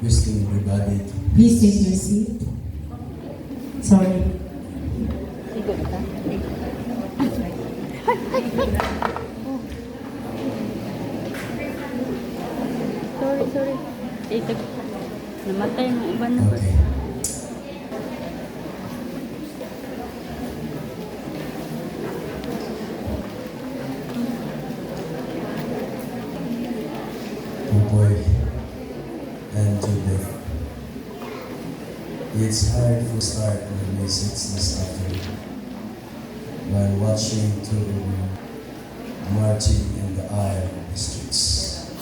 requesting everybody to Please take your seat. Sorry. Sorry. Ito. Namatay ng iba na. Okay. Pupoy and Judith. It's hard to start with music this afternoon while watching two marching in the aisle of the streets,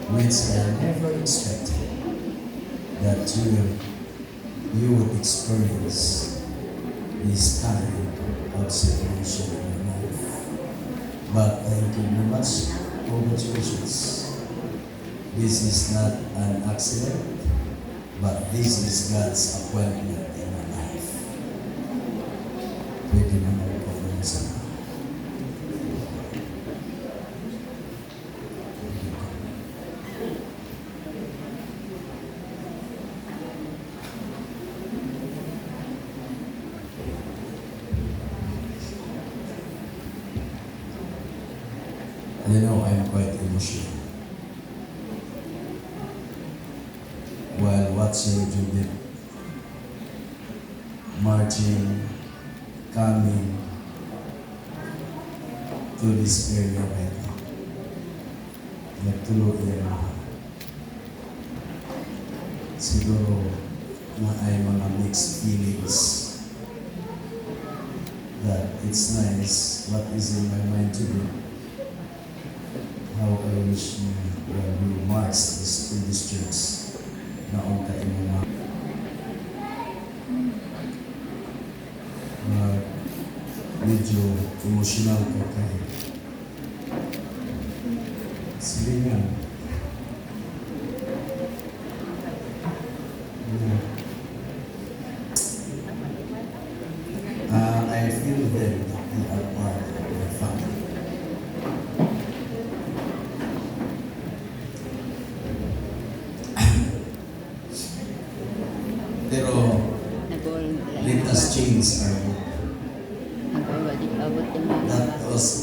which I never expected that you would experience this kind of situation in your life. But thank you very much. Congratulations. This is not an accident, but this is God's appointment in your life. Pwede naman po naman sa You know, I'm quite emotional while watching Judith marching, coming to this area right now. Nagtulog yan. Siguro na ay mga mixed feelings that it's nice what is in my mind to do. How I wish when we march in this church na ang kaimong medyo emotional ko kayo. Sige nga. I feel them that they are part of my family. Pero let us change our mood.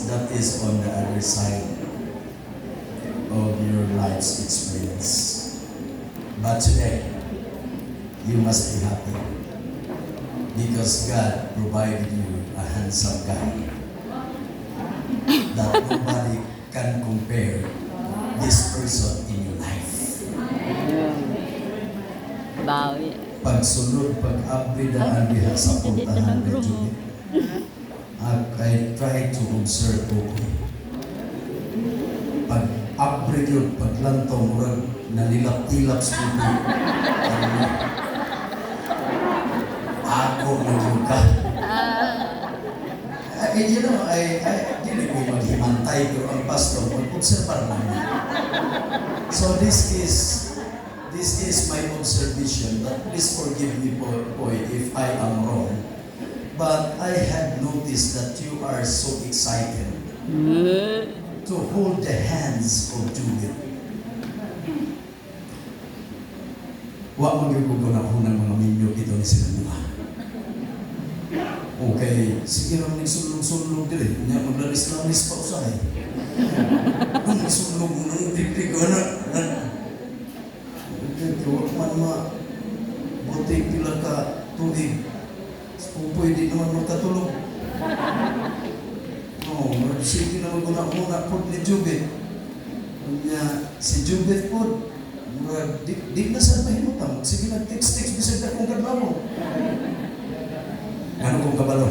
That is on the other side of your life's experience. But today, you must be happy because God provided you a handsome guy that nobody can compare this person in your life. Bawi. Pagsunod, pag-upgrade ang diha sa puntahan kay Judith. I try to observe po. Pag-upgrade yun, paglantong, murag nanilap-tilap sa puto. Ako naging ka. You know, dili ko maghimantay ko ang pastor, mag-observar naman. So this is my observation, but please forgive me po if I am wrong. But I had noticed that you are so excited to hold the hands of Judith. Wa magigugo na ko ng mga minyo ito ni sila. Okay, sige naman nagsulong-sulong din. Niya maglalis-lalis pa usahay. Kung nagsulong mo nang dipig ko na. Huwag man buti pila ka tuig. Kung pwede naman magkatulog. Sige naman ko na po ni Jubit. Si Jubit po, di na saan mahimutang. Sige na, text, bisag na kong kadlaw. Ano kong kabalo?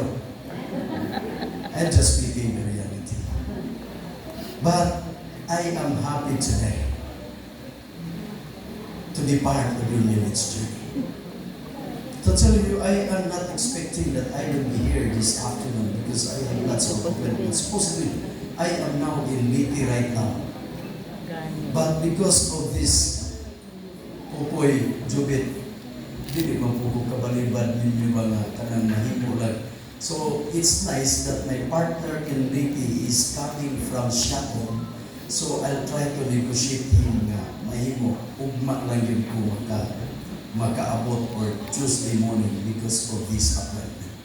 I'm just speaking the reality. But I am happy today to be part of your marriage journey. To tell you, I am not expecting that I will be here this afternoon because I have lots of commitments. Supposedly, I am now in Leyte right now. But because of this Pupoy, Jubit, dili man po ko kabalibad ninyo mga kanang mahimo lang. So, it's nice that my partner in Leyte is coming from Siakon. So, I'll try to negotiate him nga mahimo ug ugma lang yun ko makaabot or Tuesday morning because of this appointment.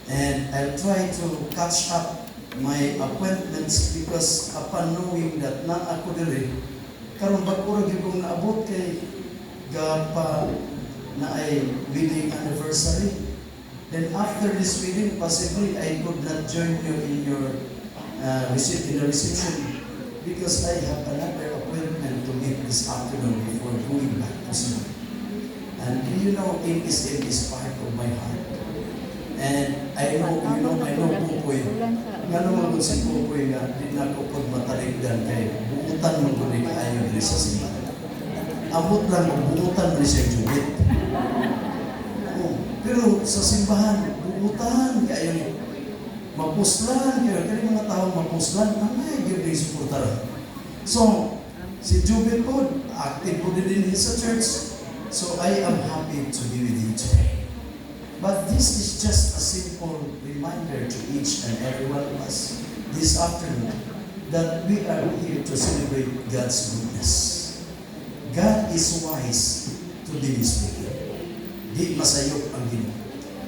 And I'll try to catch up my appointments because upon knowing that na ako diri, karon bago ra gyud kong naabot kay gapa na ay wedding anniversary. Then after this wedding, possibly I could not join you in your in the reception because I have another appointment to meet this afternoon before going back to sleep. And you know, ASM is part of my heart. And I know Pupoy. Nga naman kung si Pupoy nga, di na ko pag mataligdan kay buutan mo ko ni kaayo din sa simbahan. Abot lang, buutan mo siya jubit. Pero sa simbahan, buutan kaayo ni mapuslan kayo. Kaya mga tao mapuslan, ay, yun din supportaran. So, si Jubit po, active po din sa church. So, I am happy to be with you today. But this is just a simple reminder to each and every one of us this afternoon that we are here to celebrate God's goodness. God is wise to be speaking. Di masayok ang Ginoo.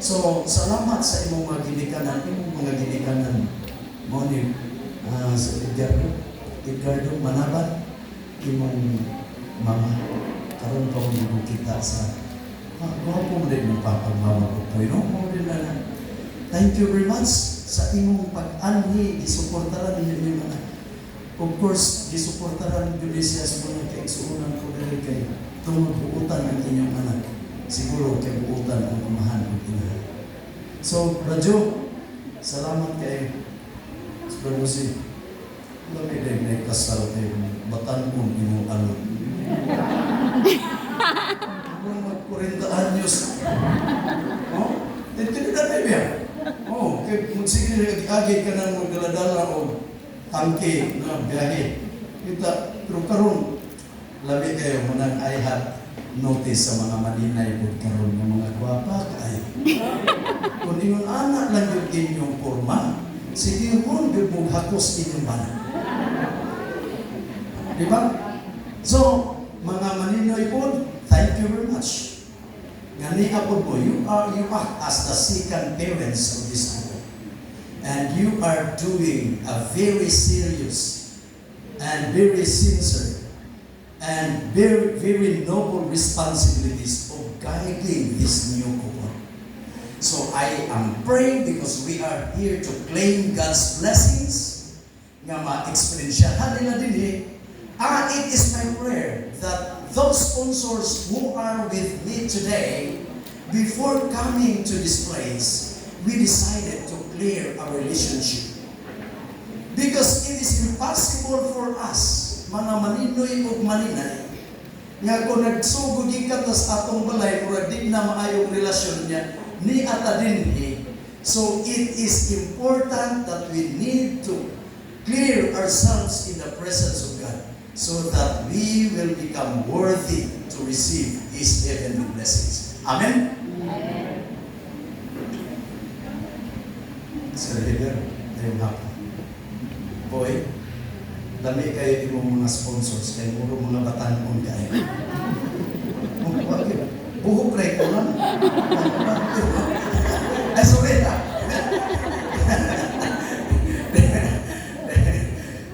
So, salamat sa imong mga ginikanan mo ni sa Edgardo Manaban, imong mama. Karon pa kung kita sa gwapo mo din yung papagmama ko po. Thank you very much sa imong pag-anhi, isuportaran ninyo yung anak. Of course, isuportaran ninyo siya sa mga kaigsuunan ko dahil kay tumutuutan ang inyong anak. Siguro kay buutan ang umahan ng inahan. So, Radyo, salamat kayo. Sabi si, lamig din na ikasal kayo. Batan mo imong ano. Mag-40 anyos. Oh? Tintinid na tayo yan. Oh, kaya magsige nag-agi ka na magdaladala o tangke na biyahe. Kita, pero karon labi kayo munang I have notice sa mga maninay po karon ng mga gwapa kayo. Kung ingon anak lang yung inyong forma, sige mo, yung maghakos inyong bana. Diba? So, mga maninoy po, thank you very much. Ngani po po, you act as the second parents of this couple. And you are doing a very serious and very sincere and very, very noble responsibilities of guiding this new couple. So I am praying because we are here to claim God's blessings nga ma-experiensyahan nila din it is my prayer that those sponsors who are with me today, before coming to this place, we decided to clear our relationship. Because it is impossible for us, mga maninoy o maninay, nga kung nagsugod ikat sa atong balay, kung di na maayong relasyon niya, ni ata din So it is important that we need to clear ourselves in the presence of God so that we will become worthy to receive His heavenly blessings. Amen? Amen. Sir Heber, ayun hapon. Boy, dami kayo yung mga sponsors, kayo muro mga batanon kayo. Buhok rin ko lang. Ay, sorry na.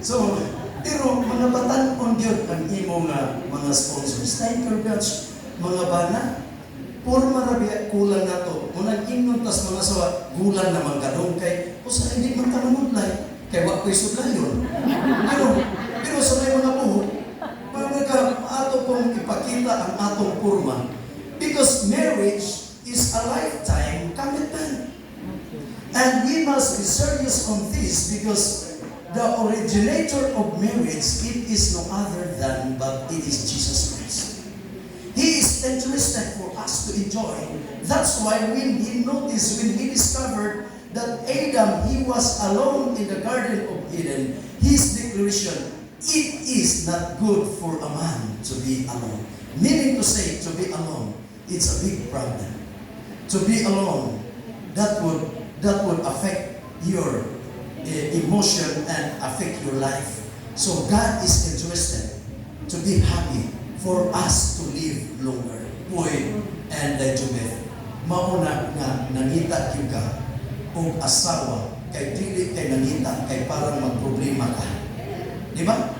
So, pero mga batanon yun ang imong mga sponsors. Thank you very much, mga bana. Puro marabia kulang na to. Kung nag-inom tas mga sawa, gulang naman kanong kay, o sa hindi man kanong udlay, kay wak ko'y sudlayon. Pero sa may mga buhok, ato pong ipakita ang atong purma. Because marriage is a lifetime commitment. And we must be serious on this because the originator of marriage, it is no other than but it is Jesus Christ. He is interested for us to enjoy. That's why when he noticed, when he discovered that Adam, he was alone in the Garden of Eden, his declaration, it is not good for a man to be alone. Meaning to say, to be alone, it's a big problem. To be alone, that would affect your emotion and affect your life. So God is interested to be happy for us to live longer. Puy and Jubeth. Mauna nga nangita gyud ka og asawa kay dili kay nangita kay parang magproblema ka. Di ba?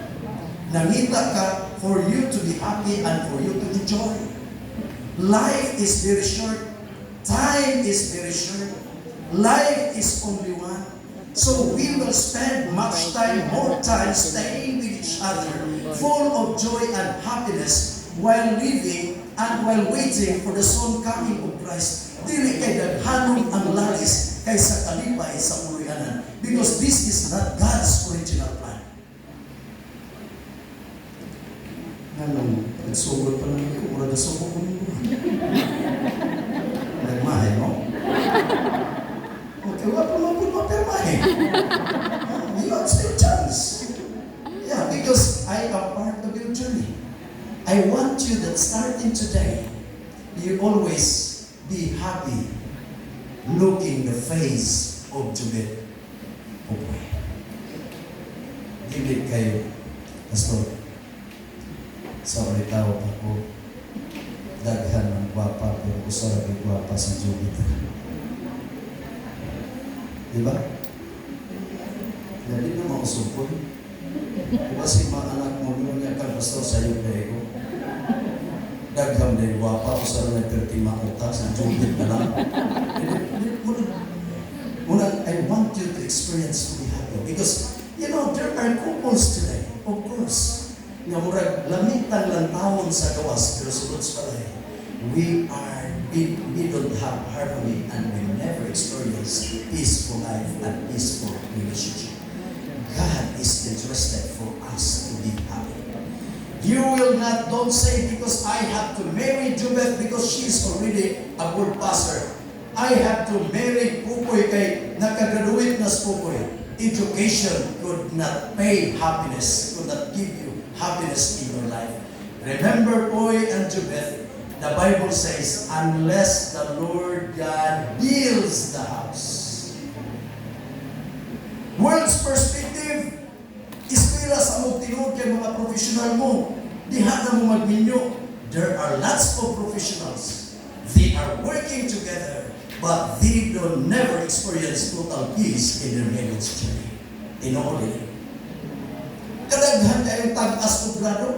Nangita ka for you to be happy and for you to enjoy. Life is very short. Time is very short. Life is only one. So we will spend much time, more time staying with each other, full of joy and happiness while living and while waiting for the soon coming of Christ. Dili kay daghanon ang lalis kaysa kalipay sa uluyanan. Because this is not God's original plan. Nganong, nagsugod pa naman ko, mura na sugod ko nito. Nagmahay mo? Okay, wala pa naman po mapirmahe. You have still chance. Yeah, because I am part of your journey. I want you that starting today, you always be happy looking the face of Jubeth. Oh boy. Dili kayo, Pastor, sa tawag ako, daghan ng gwapa, pero gusto rin gwapa si Jubeth. Diba? Hindi na mausupon. Kasi mga anak mo, niya kan Pastor sa iyo kaya ko. Dagham din wapa o sa rin nagpertima utak sa Jubeth na lang. Muna, I want you to experience to be happy. Because, you know, there are couples today, of course. Nga murag, lamitan lang tawon sa gawas, pero sulod sa palay. We don't have harmony and we never experience peaceful life and peaceful relationship. God is interested for us to be happy. You will not, don't say because I have to marry Jubeth because she's already a good pastor. I have to marry Pukoy kay nakagraduate na sa Pukoy. Education could not pay happiness, could not give you happiness in your life. Remember Pukoy and Jubeth, the Bible says, unless the Lord God builds the house. World's perspective, eskwela sa mong tinuod kay mga professional mo. Diha na mo magminyo. There are lots of professionals. They are working together, but they don't never experience total peace in their marriage journey. Tinuod. Kadaghan kayong tag-as o grado.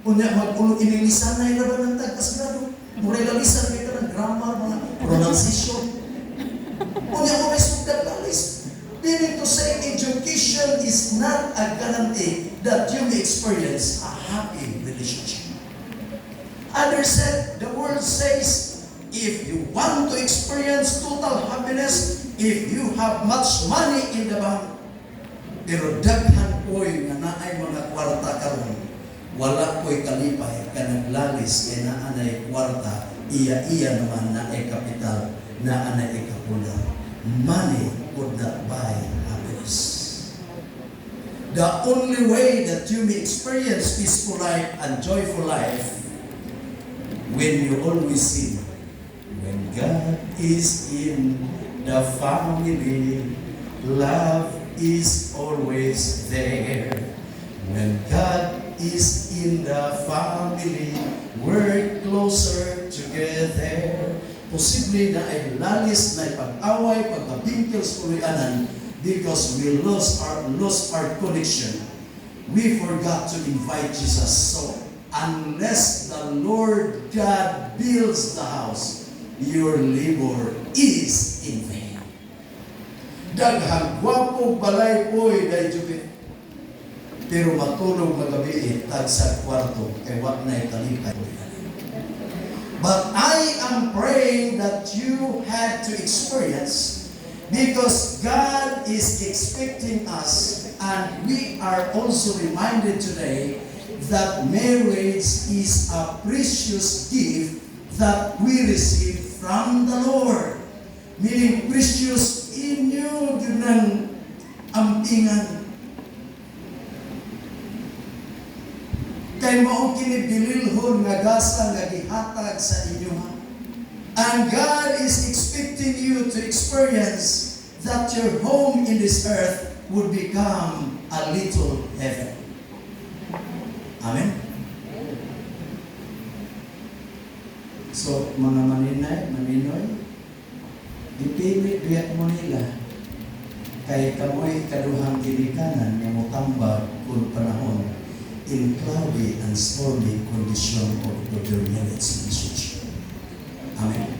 Kunya mag-ulong inilisan na ilaban ng tag-as grado. Mura'y lalisan kayo ng grammar, mga pronunciation. Kunya mo may sugad lalis. Meaning to say, education is not a guarantee that you may experience a happy relationship. Others said, the world says, if you want to experience total happiness, if you have much money in the bank, pero daghan ko'y nga naay mga kwarta karon, wala ko'y kalipay ka naglalis kay naanay kwarta, iya naman naay kapital, naanay kapulang. Money could not buy happiness. The only way that you may experience peaceful life and joyful life when you always sing, when God is in the family, love is always there. When God is in the family, we're closer together. Posible na ay lalis na ipag-away, pagkabingkil sa uluyanan because we lost our connection. We forgot to invite Jesus. So, unless the Lord God builds the house, your labor is in vain. Daghang gwapo balay po'y dahil Jubeth. Pero matulog magabi tag sa kwarto kay wak na italipay. But I am praying that you had to experience because God is expecting us and we are also reminded today that marriage is a precious gift that we receive from the Lord. Meaning precious inyo ng ampingan. Kay mao kini bililhon nga gasa nga gihatag sa inyo. And God is expecting you to experience that your home in this earth would become a little heaven. Amen. So, mga maninoy, ipinit biyak mo nila kay kamoy kaduhang ginikanan nga motambag kung panahon in cloudy and stormy condition of your marriage relationship. Amen.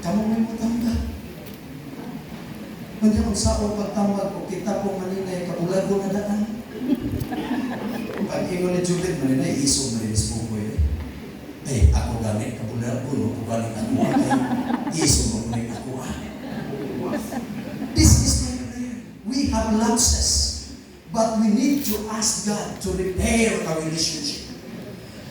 Kamu may motambag. Kung yung sao pagtambag o kita po maninay kabulago na daan. Pag ingon ni Judith maninay, isog na rin sa bukoy. Ay, ako gamit kabulago, no? Kung galing ako, ay, isog mo rin ako. This is we have lapses, but we need to ask God to repair our relationship.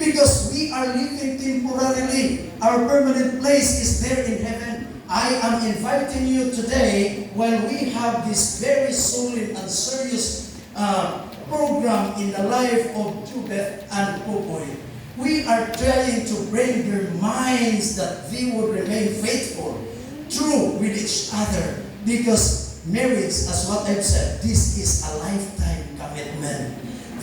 Because we are living temporarily. Our permanent place is there in heaven. I am inviting you today while we have this very solid and serious program in the life of Judith and Popoy. We are trying to bring their minds that they would remain faithful, true with each other. Because marriage, as what I've said, this is a lifetime commitment.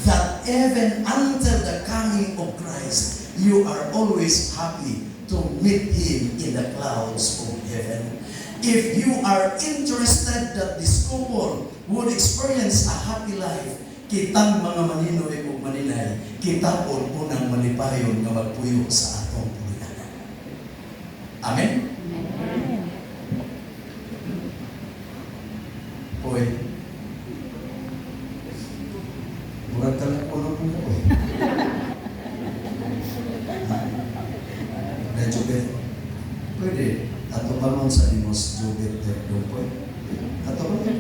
That even until the coming of Christ, you are always happy to meet Him in the clouds of heaven. If you are interested that this couple would experience a happy life, kitang mga maninoy o maninay, kita po unang malipayon nga magpuyo sa atong pulinanan. Amen? Hoy. Murag talaga po na po. Na Jubit. Pwede. Ato ba man sa imos Jubit doon po? Ato ba man?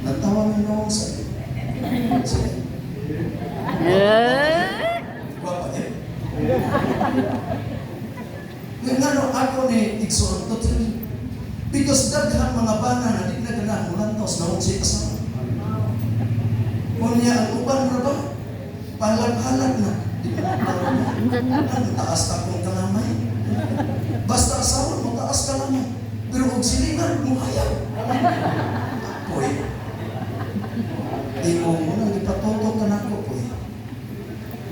Natawa na naman sa iyo. Sige. Wapa niya. Ngayon ano, ako ni Igsoon to because daghang mga bana na di na ganang mulantos na si kasama. Kunya ang uban na ba? Palag-halag na. Di na ang taas akong kalamay. Basta asawa mo, taas kalamay. Pero kung silingan, muhayag. Poy, di mo muna, ipatoto ka na ko, poy.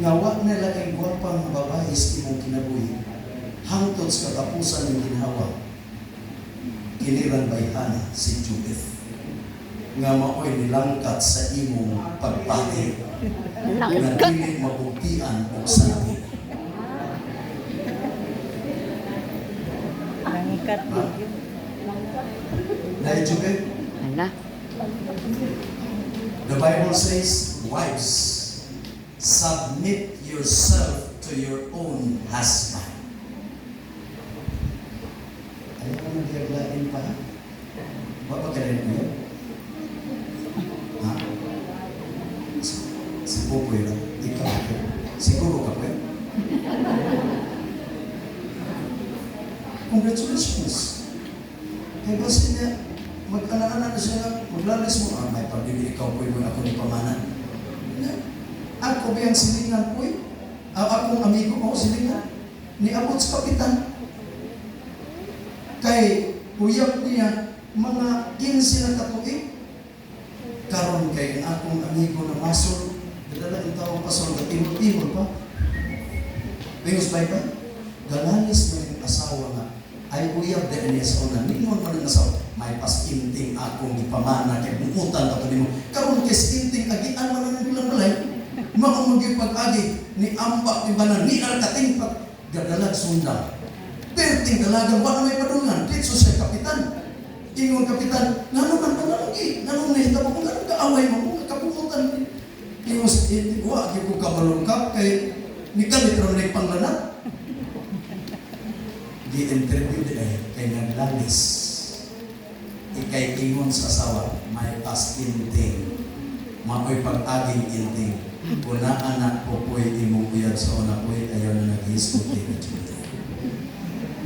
Ngawag na lang ang guwapang babae sa imong kinabuhi. Hangtod sa katapusan ng ginhawa. Kiniran bayhana si Judith nga maoy nilangkat sa imong pagpati nga dili mabugtian o sabi. Langkat din. Dahil Judith, Ala. the Bible says, wives, submit yourself to your own husband. Ayaw ka magyaglain pa? Mapagkalain mo yun? Ha? Si Popoy lang. Ikaw ako. Siguro ka pa. Congratulations. Kaya ba siya, mag-ana-ana na siya, maglalis mo, may pag-ibig ikaw po yung ako ni pamanan. Ako ba yung silingan po eh? Akong amigo ko silingan. Niabot sa kapitan. Kay uyab niya mga 15 na katuig. Karon kay akong amigo na masol, dala ang tawag pasol na timol-timol pa. Bingos ba ito? Galanis mo yung asawa nga, ay uyab din niya sa una. Ningon mo ng asawa, may pasinting akong ipamana kay bungutan ka mo. Karon kay sinting agian mo ng bilang balay, maong magipag-agi ni ambak ni banan, ni arkating pag gadalag sundang. Perting dalagang wala may padungan. Dito siya kapitan. Ingon kapitan, nanuman pa lagi. Nanong nahita mo kung anong kaaway mo, kung kapukutan. Ingon sa hindi ko, aki ko kabalungkap kay nikalit ron na ipanglanap. Di-interview din kay naglalis. Ikay ingon sa asawa, may pas-inting. Makoy pag-aging inting. Una anak po po'y imong uyab sa una po'y ayaw na nag-history.